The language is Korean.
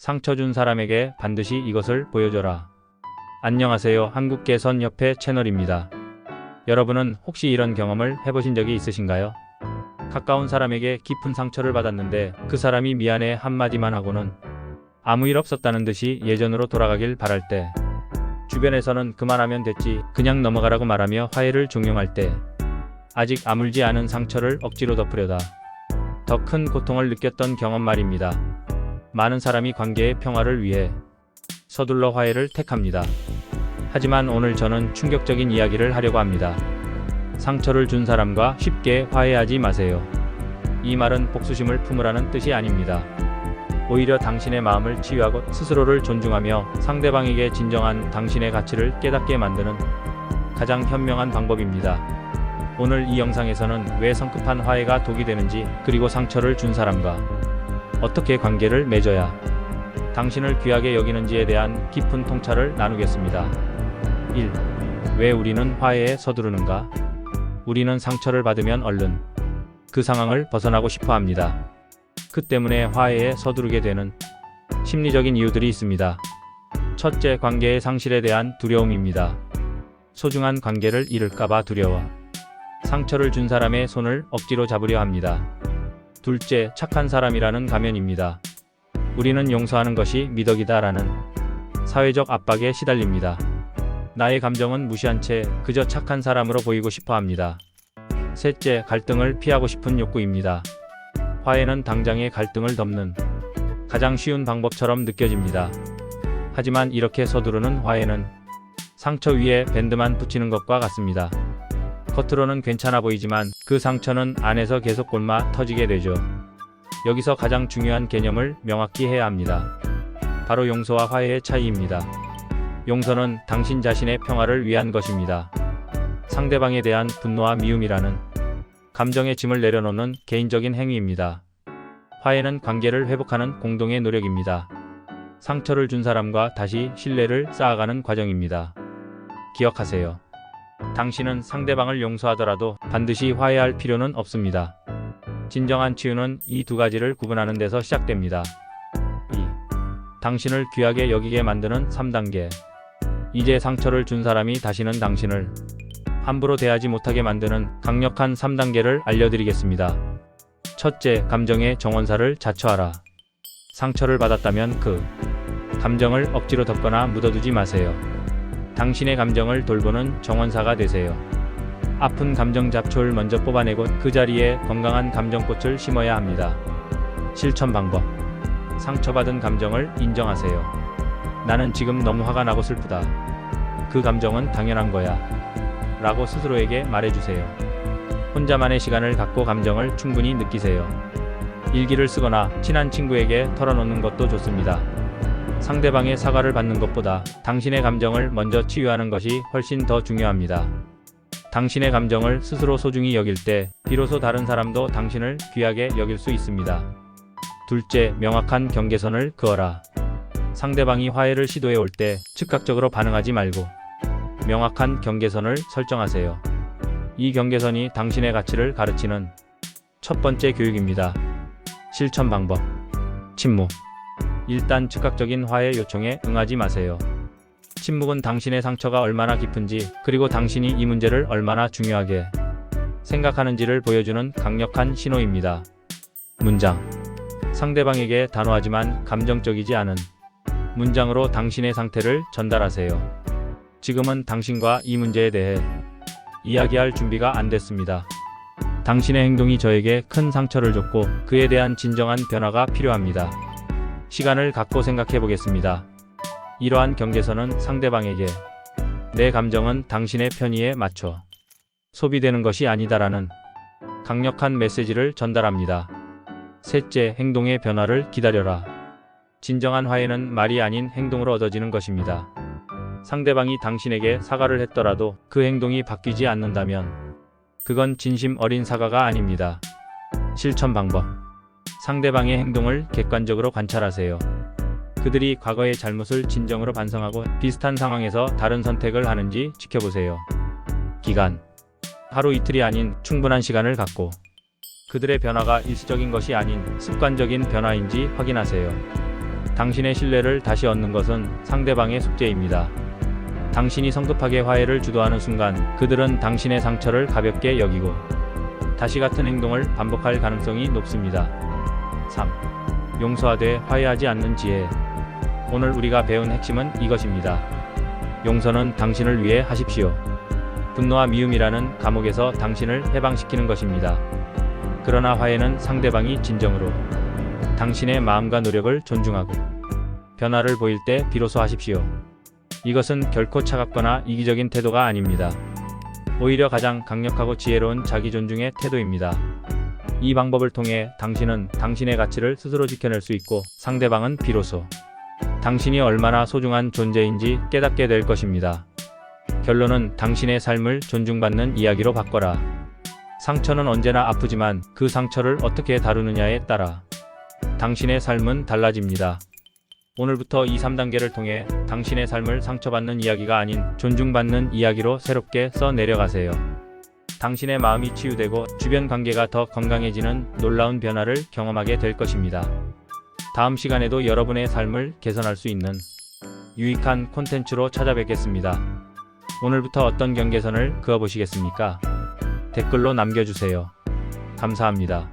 상처 준 사람에게 반드시 이것을 보여줘라. 안녕하세요. 한국개선협회 채널입니다. 여러분은 혹시 이런 경험을 해보신 적이 있으신가요? 가까운 사람에게 깊은 상처를 받았는데 그 사람이 미안해 한마디만 하고는 아무 일 없었다는 듯이 예전으로 돌아가길 바랄 때, 주변에서는 그만하면 됐지, 그냥 넘어가라고 말하며 화해를 종용할 때, 아직 아물지 않은 상처를 억지로 덮으려다 더 큰 고통을 느꼈던 경험 말입니다. 많은 사람이 관계의 평화를 위해 서둘러 화해를 택합니다. 하지만 오늘 저는 충격적인 이야기를 하려고 합니다. 상처를 준 사람과 쉽게 화해하지 마세요. 이 말은 복수심을 품으라는 뜻이 아닙니다. 오히려 당신의 마음을 치유하고 스스로를 존중하며 상대방에게 진정한 당신의 가치를 깨닫게 만드는 가장 현명한 방법입니다. 오늘 이 영상에서는 왜 성급한 화해가 독이 되는지, 그리고 상처를 준 사람과 어떻게 관계를 맺어야 당신을 귀하게 여기는지에 대한 깊은 통찰을 나누겠습니다. 1. 왜 우리는 화해에 서두르는가? 우리는 상처를 받으면 얼른 그 상황을 벗어나고 싶어 합니다. 그 때문에 화해에 서두르게 되는 심리적인 이유들이 있습니다. 첫째, 관계의 상실에 대한 두려움입니다. 소중한 관계를 잃을까봐 두려워 상처를 준 사람의 손을 억지로 잡으려 합니다. 둘째, 착한 사람이라는 가면입니다. 우리는 용서하는 것이 미덕이다라는 사회적 압박에 시달립니다. 나의 감정은 무시한 채 그저 착한 사람으로 보이고 싶어 합니다. 셋째, 갈등을 피하고 싶은 욕구입니다. 화해는 당장의 갈등을 덮는 가장 쉬운 방법처럼 느껴집니다. 하지만 이렇게 서두르는 화해는 상처 위에 밴드만 붙이는 것과 같습니다. 겉으로는 괜찮아 보이지만 그 상처는 안에서 계속 곪아 터지게 되죠. 여기서 가장 중요한 개념을 명확히 해야 합니다. 바로 용서와 화해의 차이입니다. 용서는 당신 자신의 평화를 위한 것입니다. 상대방에 대한 분노와 미움이라는 감정의 짐을 내려놓는 개인적인 행위입니다. 화해는 관계를 회복하는 공동의 노력입니다. 상처를 준 사람과 다시 신뢰를 쌓아가는 과정입니다. 기억하세요. 당신은 상대방을 용서하더라도 반드시 화해할 필요는 없습니다. 진정한 치유는 이 두 가지를 구분하는 데서 시작됩니다. 2. 당신을 귀하게 여기게 만드는 3단계. 이제 상처를 준 사람이 다시는 당신을 함부로 대하지 못하게 만드는 강력한 3단계를 알려드리겠습니다. 첫째, 감정의 정원사를 자처하라. 상처를 받았다면 그 감정을 억지로 덮거나 묻어두지 마세요. 당신의 감정을 돌보는 정원사가 되세요. 아픈 감정 잡초를 먼저 뽑아내고 그 자리에 건강한 감정꽃을 심어야 합니다. 실천 방법. 상처받은 감정을 인정하세요. 나는 지금 너무 화가 나고 슬프다. 그 감정은 당연한 거야. 라고 스스로에게 말해주세요. 혼자만의 시간을 갖고 감정을 충분히 느끼세요. 일기를 쓰거나 친한 친구에게 털어놓는 것도 좋습니다. 상대방의 사과를 받는 것보다 당신의 감정을 먼저 치유하는 것이 훨씬 더 중요합니다. 당신의 감정을 스스로 소중히 여길 때 비로소 다른 사람도 당신을 귀하게 여길 수 있습니다. 둘째, 명확한 경계선을 그어라. 상대방이 화해를 시도해 올 때 즉각적으로 반응하지 말고 명확한 경계선을 설정하세요. 이 경계선이 당신의 가치를 가르치는 첫 번째 교육입니다. 실천 방법. 침묵. 일단 즉각적인 화해 요청에 응하지 마세요. 침묵은 당신의 상처가 얼마나 깊은지, 그리고 당신이 이 문제를 얼마나 중요하게 생각하는지를 보여주는 강력한 신호입니다. 문장. 상대방에게 단호하지만 감정적이지 않은 문장으로 당신의 상태를 전달하세요. 지금은 당신과 이 문제에 대해 이야기할 준비가 안 됐습니다. 당신의 행동이 저에게 큰 상처를 줬고 그에 대한 진정한 변화가 필요합니다. 시간을 갖고 생각해 보겠습니다. 이러한 경계선은 상대방에게 내 감정은 당신의 편의에 맞춰 소비되는 것이 아니다라는 강력한 메시지를 전달합니다. 셋째, 행동의 변화를 기다려라. 진정한 화해는 말이 아닌 행동으로 얻어지는 것입니다. 상대방이 당신에게 사과를 했더라도 그 행동이 바뀌지 않는다면 그건 진심 어린 사과가 아닙니다. 실천 방법. 상대방의 행동을 객관적으로 관찰하세요. 그들이 과거의 잘못을 진정으로 반성하고 비슷한 상황에서 다른 선택을 하는지 지켜보세요. 기간. 하루 이틀이 아닌 충분한 시간을 갖고 그들의 변화가 일시적인 것이 아닌 습관적인 변화인지 확인하세요. 당신의 신뢰를 다시 얻는 것은 상대방의 숙제입니다. 당신이 성급하게 화해를 주도하는 순간 그들은 당신의 상처를 가볍게 여기고 다시 같은 행동을 반복할 가능성이 높습니다. 3. 용서하되 화해하지 않는 지혜. 오늘 우리가 배운 핵심은 이것입니다. 용서는 당신을 위해 하십시오. 분노와 미움이라는 감옥에서 당신을 해방시키는 것입니다. 그러나 화해는 상대방이 진정으로 당신의 마음과 노력을 존중하고 변화를 보일 때 비로소 하십시오. 이것은 결코 차갑거나 이기적인 태도가 아닙니다. 오히려 가장 강력하고 지혜로운 자기 존중의 태도입니다. 이 방법을 통해 당신은 당신의 가치를 스스로 지켜낼 수 있고 상대방은 비로소 당신이 얼마나 소중한 존재인지 깨닫게 될 것입니다. 결론은 당신의 삶을 존중받는 이야기로 바꿔라. 상처는 언제나 아프지만 그 상처를 어떻게 다루느냐에 따라 당신의 삶은 달라집니다. 오늘부터 이 3단계를 통해 당신의 삶을 상처받는 이야기가 아닌 존중받는 이야기로 새롭게 써 내려가세요. 당신의 마음이 치유되고 주변 관계가 더 건강해지는 놀라운 변화를 경험하게 될 것입니다. 다음 시간에도 여러분의 삶을 개선할 수 있는 유익한 콘텐츠로 찾아뵙겠습니다. 오늘부터 어떤 경계선을 그어보시겠습니까? 댓글로 남겨주세요. 감사합니다.